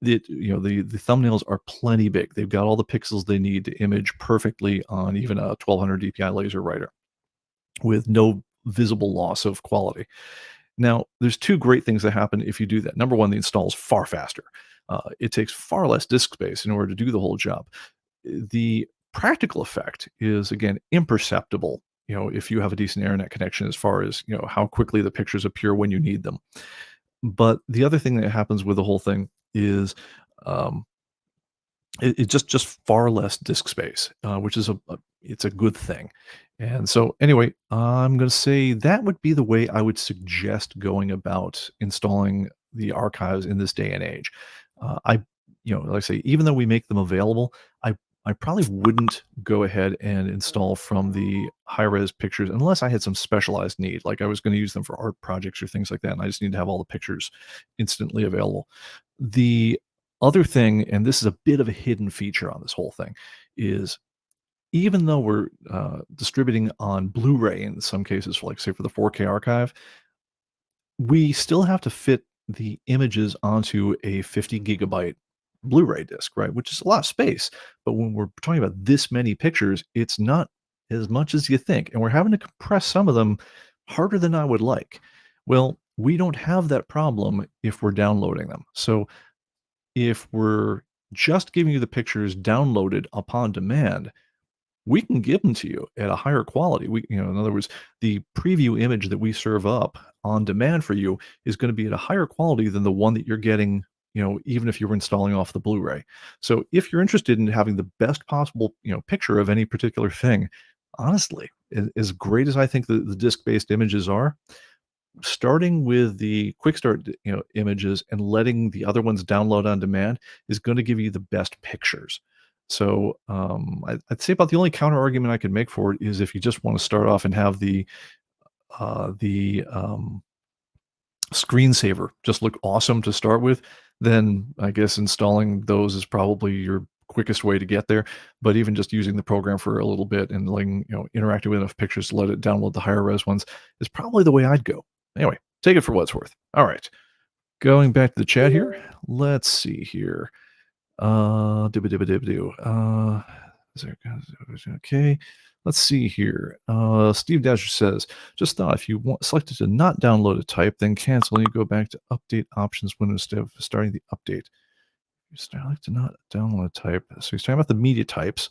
[SPEAKER 1] the thumbnails are plenty big. They've got all the pixels they need to image perfectly on even a 1200 DPI laser writer with no visible loss of quality. Now, there's 2 great things that happen if you do that. Number 1, the install is far faster. It takes far less disk space in order to do the whole job. The practical effect is, again, imperceptible, if you have a decent internet connection, as far as, how quickly the pictures appear when you need them. But the other thing that happens with the whole thing is it's just far less disk space, which is it's a good thing. And so anyway, I'm going to say that would be the way I would suggest going about installing the archives in this day and age. Like I say, even though we make them available, I probably wouldn't go ahead and install from the high-res pictures unless I had some specialized need, like I was going to use them for art projects or things like that, and I just need to have all the pictures instantly available. The other thing, and this is a bit of a hidden feature on this whole thing, is even though we're distributing on Blu-ray in some cases, for say for the 4K archive, we still have to fit the images onto a 50 gigabyte Blu-ray disc, right? Which is a lot of space. But when we're talking about this many pictures, it's not as much as you think. And we're having to compress some of them harder than I would like. Well, we don't have that problem if we're downloading them. So if we're just giving you the pictures downloaded upon demand, we can give them to you at a higher quality. In other words, the preview image that we serve up on demand for you is going to be at a higher quality than the one that you're getting, even if you were installing off the Blu-ray. So if you're interested in having the best possible, picture of any particular thing, honestly, as great as I think the disc-based images are, starting with the quick start, images and letting the other ones download on demand is going to give you the best pictures. So I'd say about the only counter argument I could make for it is if you just want to start off and have the screensaver just look awesome to start with, then I guess installing those is probably your quickest way to get there. But even just using the program for a little bit and letting, interacting with enough pictures to let it download the higher res ones is probably the way I'd go. Anyway, take it for what it's worth. All right. Going back to the chat here. Let's see here. Dibba dibba dibba doo. Is there, okay. Let's see here. Steve Dasher says, just thought if you selected to not download a type, then cancel and you go back to update options window instead of starting the update. You select to not download a type. So he's talking about the media types.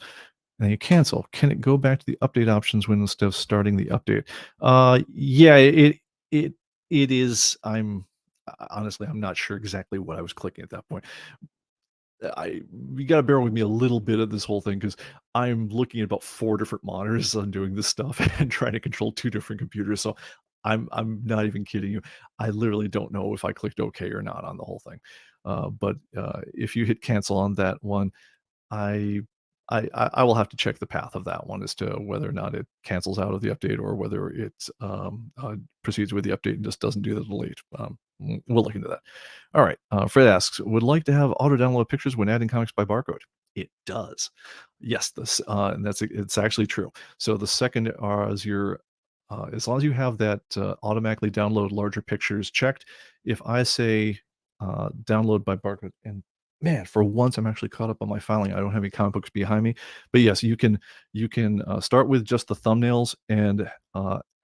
[SPEAKER 1] And then you cancel. Can it go back to the update options window instead of starting the update? Yeah, it is. Honestly, I'm not sure exactly what I was clicking at that point. You gotta bear with me a little bit of this whole thing because I'm looking at about 4 different monitors on doing this stuff and trying to control 2 different computers, so I'm not even kidding you. I literally don't know if I clicked OK or not on the whole thing. But if you hit cancel on that one, I I will have to check the path of that one as to whether or not it cancels out of the update or whether it proceeds with the update and just doesn't do the delete. We'll look into that. All right. Fred asks, would like to have auto download pictures when adding comics by barcode? It does. Yes, this and it's actually true. So the second as your as long as you have that automatically download larger pictures checked, if I say download by barcode, and man, for once I'm actually caught up on my filing. I don't have any comic books behind me, but yes, you can start with just the thumbnails, and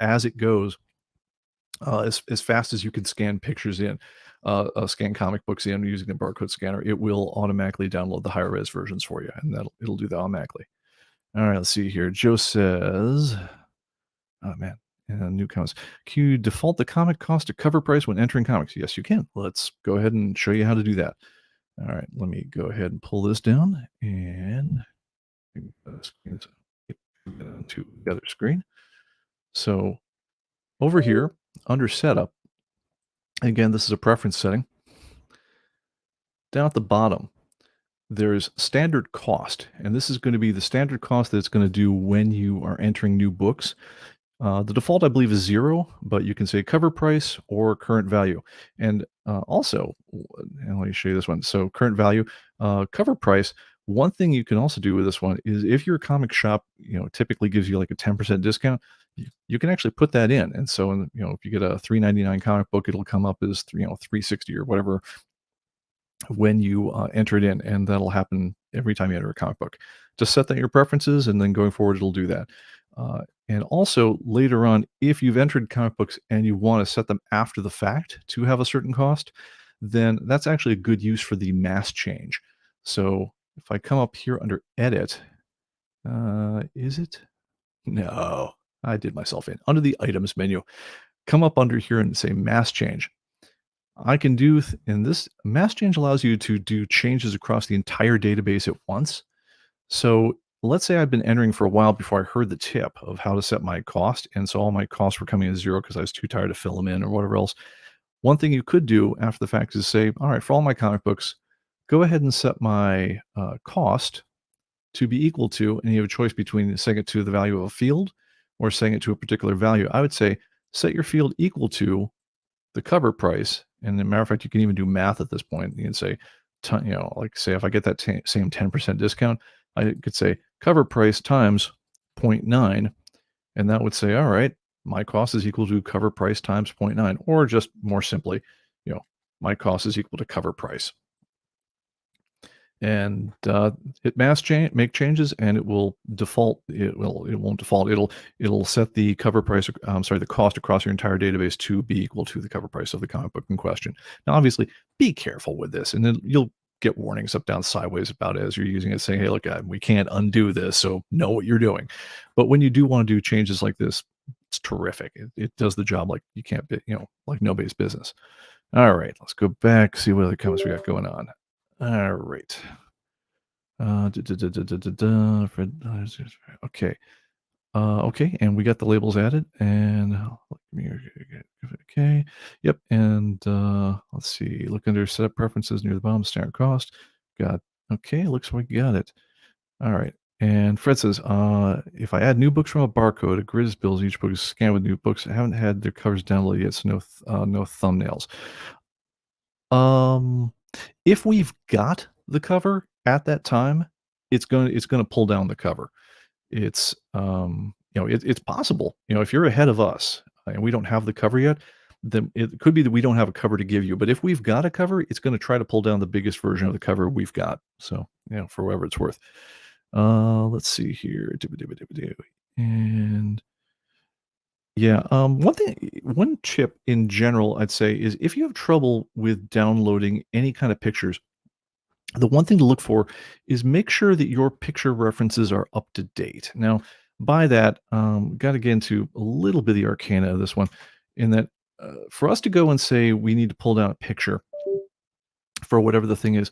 [SPEAKER 1] as it goes, as fast as you can scan pictures in, scan comic books in using a barcode scanner, it will automatically download the higher res versions for you, and it'll do that automatically. All right, let's see here. Joe says, "Oh man." New comments. Can you default the comic cost to cover price when entering comics? Yes, you can. Let's go ahead and show you how to do that. All right, let me go ahead and pull this down and to the other screen. So over here under setup, again, this is a preference setting. Down at the bottom, there's standard cost, and this is going to be the standard cost that it's going to do when you are entering new books. The default, I believe, is 0, but you can say cover price or current value. And also, and let me show you this one. So current value, cover price. One thing you can also do with this one is if your comic shop, typically gives you like a 10% discount, you can actually put that in. And so, if you get a $3.99 comic book, it'll come up as $3.60 or whatever when you enter it in, and that'll happen every time you enter a comic book. Just set that in your preferences, and then going forward, it'll do that. And also later on, if you've entered comic books and you want to set them after the fact to have a certain cost, then that's actually a good use for the mass change. So if I come up here under edit, is it? No, I did myself in. Under the items menu, come up under here and say mass change. I can do, and this mass change allows you to do changes across the entire database at once. So let's say I've been entering for a while before I heard the tip of how to set my cost. And so all my costs were coming in 0 because I was too tired to fill them in or whatever else. One thing you could do after the fact is say, all right, for all my comic books, go ahead and set my cost to be equal to, and you have a choice between setting it to the value of a field or setting it to a particular value. I would say set your field equal to the cover price. And as a matter of fact, you can even do math at this point. You can say, like say if I get that same 10% discount, I could say cover price times 0.9, and that would say, all right, my cost is equal to cover price times 0.9, or just more simply, my cost is equal to cover price. And hit mass change, make changes, and it will default. It won't default. It'll set the cover price. The cost across your entire database to be equal to the cover price of the comic book in question. Now, obviously, be careful with this, and then you'll get warnings up, down, sideways about it as you're using it, saying, "Hey, look, we can't undo this, so know what you're doing." But when you do want to do changes like this, It's terrific. It does the job like you can't be, like nobody's business. All right, let's go back, see what other comments we got going on. All right. Fred, okay. Okay, and we got the labels added, and okay, yep, and let's see, look under setup preferences near the bottom, standard cost. Got okay, looks like we got it. All right. And Fred says, if I add new books from a barcode, a grid is built. Each book is scanned with new books. I haven't had their covers downloaded yet, so no thumbnails. Um, if we've got the cover at that time, it's gonna pull down the cover. It's possible. If you're ahead of us and we don't have the cover yet, then it could be that we don't have a cover to give you. But if we've got a cover, it's going to try to pull down the biggest version of the cover we've got. So, for whatever it's worth. Let's see here. And yeah, one tip in general, I'd say is if you have trouble with downloading any kind of pictures, the one thing to look for is make sure that your picture references are up to date. Now, by that, got to get into a little bit of the arcana of this one, in that for us to go and say we need to pull down a picture for whatever the thing is,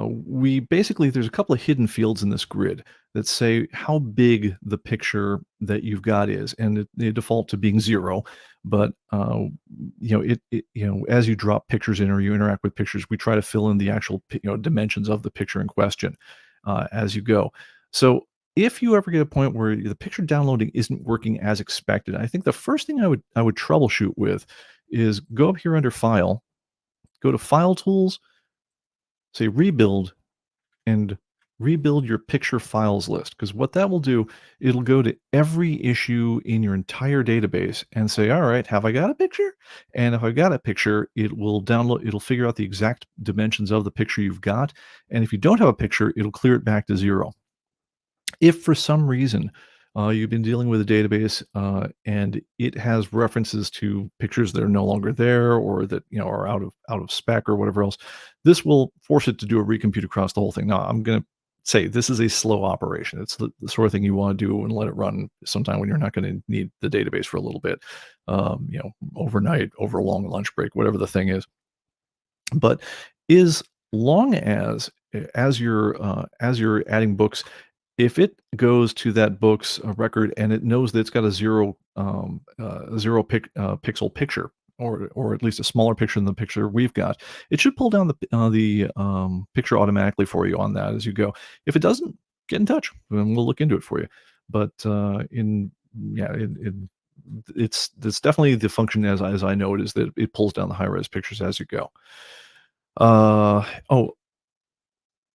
[SPEAKER 1] we basically there's a couple of hidden fields in this grid that say how big the picture that you've got is, and they default to being 0. But as you drop pictures in or you interact with pictures, we try to fill in the actual dimensions of the picture in question as you go. So if you ever get a point where the picture downloading isn't working as expected, I think the first thing I would troubleshoot with is go up here under File, go to File Tools, say Rebuild, and rebuild your picture files list, because what that will do, it'll go to every issue in your entire database and say, all right, have I got a picture? And if I've got a picture, it'll figure out the exact dimensions of the picture you've got. And if you don't have a picture, it'll clear it back to 0. If for some reason you've been dealing with a database and it has references to pictures that are no longer there, or that are out of spec or whatever else, this will force it to do a recompute across the whole thing. Now, I'm going to say this is a slow operation. It's the sort of thing you want to do and let it run sometime when you're not going to need the database for a little bit, overnight, over a long lunch break, whatever the thing is. But as long as you're adding books, if it goes to that book's record and it knows that it's got a pixel picture, or at least a smaller picture than the picture we've got, it should pull down the picture automatically for you on that as you go. If it doesn't, get in touch and we'll look into it for you. But in yeah, it's definitely the function as I know it, is that it pulls down the high res pictures as you go. Oh,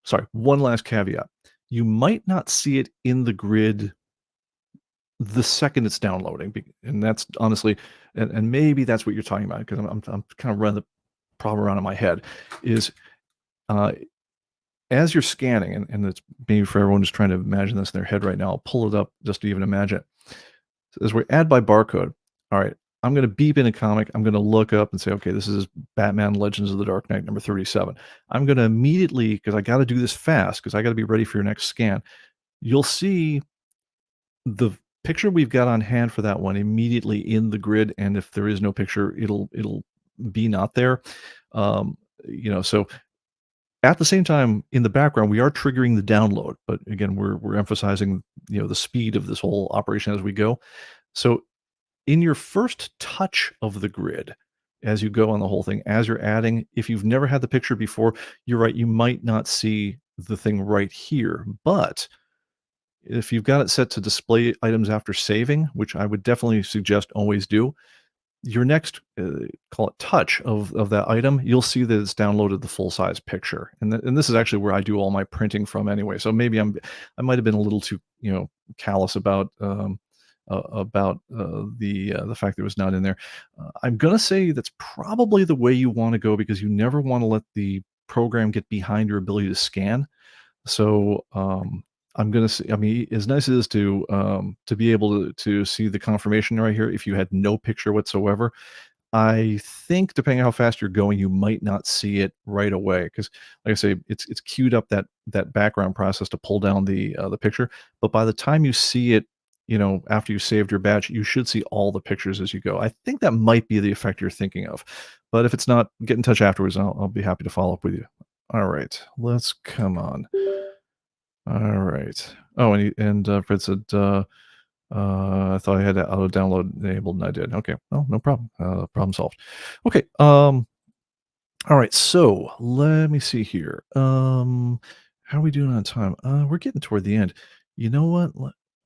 [SPEAKER 1] sorry, one last caveat. You might not see it in the grid the second it's downloading, and that's honestly, and maybe that's what you're talking about, because I'm kind of running the problem around in my head, is uh, as you're scanning, and it's maybe for everyone who's trying to imagine this in their head right now, I'll pull it up just to even imagine it. So as we add by barcode, all right, I'm going to beep in a comic. I'm going to look up and say, okay, this is Batman Legends of the Dark Knight number 37. I'm going to immediately, because I got to do this fast, because I got to be ready for your next scan. You'll see the picture we've got on hand for that one immediately in the grid, and if there is no picture, it'll be not there. So at the same time, in the background, we are triggering the download, but again, we're emphasizing the speed of this whole operation as we go. So in your first touch of the grid, as you go on the whole thing, as you're adding, if you've never had the picture before, you're right, you might not see the thing right here. But if you've got it set to display items after saving, which I would definitely suggest always do, your next call it touch of that item, you'll see that it's downloaded the full size picture. And this is actually where I do all my printing from anyway. So maybe I might have been a little too callous about the fact that it was not in there. I'm gonna say that's probably the way you want to go, because you never want to let the program get behind your ability to scan. So I'm gonna say, I mean, as nice as it is to be able to see the confirmation right here, if you had no picture whatsoever, I think depending on how fast you're going, you might not see it right away, because, like I say, it's queued up that background process to pull down the picture. But by the time you see it after you saved your batch, you should see all the pictures as you go. I think that might be the effect you're thinking of. But if it's not, get in touch afterwards, and I'll be happy to follow up with you. All right, let's come on. All right. Oh, and Fred said, I thought I had that auto download enabled, and I did. Okay, well, no problem. Problem solved. Okay. All right. So let me see here. How are we doing on time? We're getting toward the end. You know what?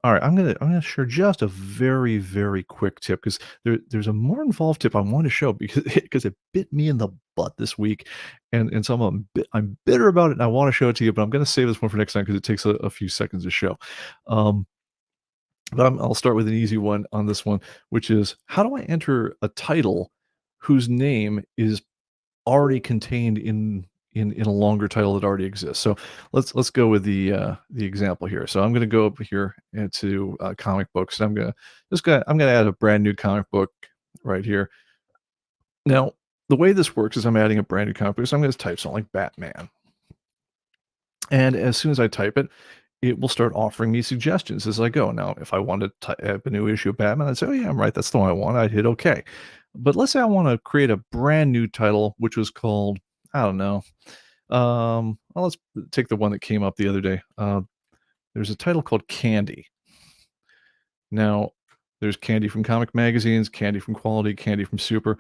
[SPEAKER 1] All right, I'm gonna share just a very very quick tip because there's a more involved tip I want to show because because it bit me in the butt this week, and so I'm bitter about it and I want to show it to you, but I'm gonna save this one for next time because it takes a few seconds to show. Um, but I'll start with an easy one on this one, which is how do I enter a title whose name is already contained in a longer title that already exists. So let's go with the example here. So I'm going to go up here into comic books, and I'm gonna add a brand new comic book right here. Now the way this works is I'm adding a brand new comic book. So I'm going to type something like Batman, and as soon as I type it, it will start offering me suggestions as I go. Now, if I want to type a new issue of Batman, I'd say, "Oh yeah, I'm right. That's the one I want." I'd hit OK. But let's say I want to create a brand new title, which was called, I don't know. Well, let's take the one that came up the other day. There's a title called Candy. Now, there's Candy from comic magazines, Candy from Quality, Candy from Super.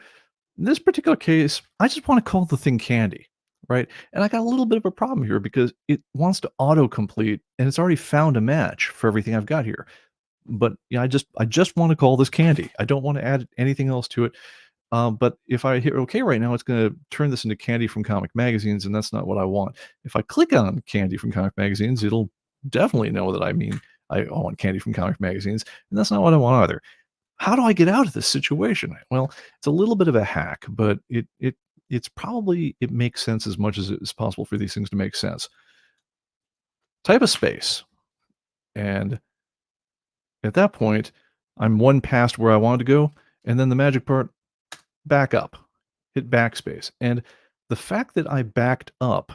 [SPEAKER 1] In this particular case, I just want to call the thing Candy, right? And I got a little bit of a problem here because it wants to autocomplete, and it's already found a match for everything I've got here. But yeah, I just want to call this Candy. I don't want to add anything else to it. But if I hit OK right now, it's going to turn this into Candy from comic magazines, and that's not what I want. If I click on Candy from comic magazines, it'll definitely know that I mean I want Candy from comic magazines, and that's not what I want either. How do I get out of this situation? Well, it's a little bit of a hack, but it makes sense as much as it is possible for these things to make sense. Type a space, and at that point, I'm one past where I wanted to go, and then the magic part, back up, hit backspace. And the fact that I backed up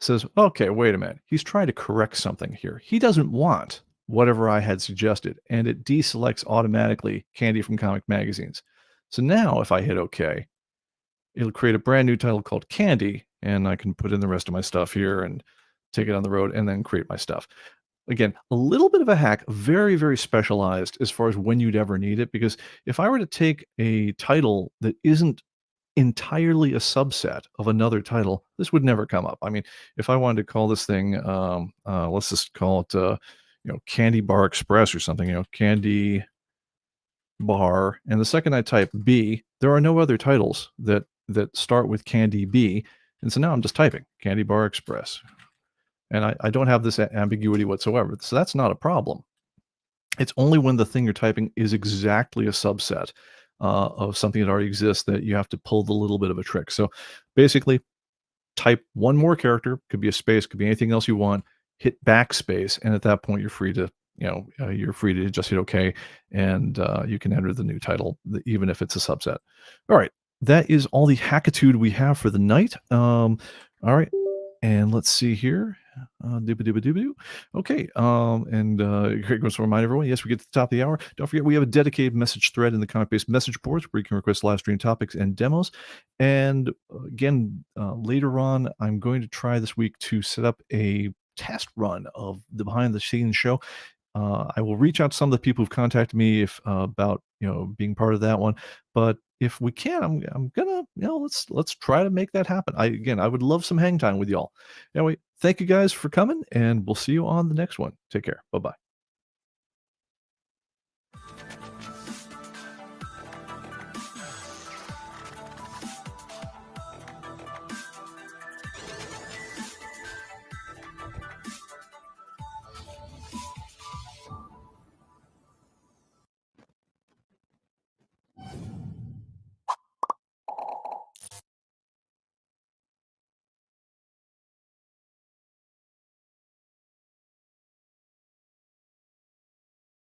[SPEAKER 1] says, okay, wait a minute. He's trying to correct something here. He doesn't want whatever I had suggested, and it deselects automatically Candy from comic magazines. So now if I hit OK, it'll create a brand new title called Candy, and I can put in the rest of my stuff here and take it on the road and then create my stuff. Again, a little bit of a hack, very, very specialized as far as when you'd ever need it. Because if I were to take a title that isn't entirely a subset of another title, this would never come up. I mean, if I wanted to call this thing, let's just call it, Candy Bar Express or something, Candy Bar, and the second I type B, there are no other titles that start with Candy B, and so now I'm just typing Candy Bar Express. And I don't have this ambiguity whatsoever. So that's not a problem. It's only when the thing you're typing is exactly a subset of something that already exists that you have to pull the little bit of a trick. So basically, type one more character, could be a space, could be anything else you want, hit backspace, and at that point you're free to, you're free to just hit OK, and you can enter the new title, even if it's a subset. All right, that is all the hackitude we have for the night. All right, and let's see here. Okay. Craig wants to remind everyone, yes, we get to the top of the hour. Don't forget, we have a dedicated message thread in the ComicBase message boards where you can request live stream topics and demos. And again, later on, I'm going to try this week to set up a test run of the behind the scenes show. I will reach out to some of the people who've contacted me if about being part of that one. But if we can, I'm gonna let's try to make that happen. I would love some hang time with y'all. Anyway, thank you guys for coming, and we'll see you on the next one. Take care. Bye bye.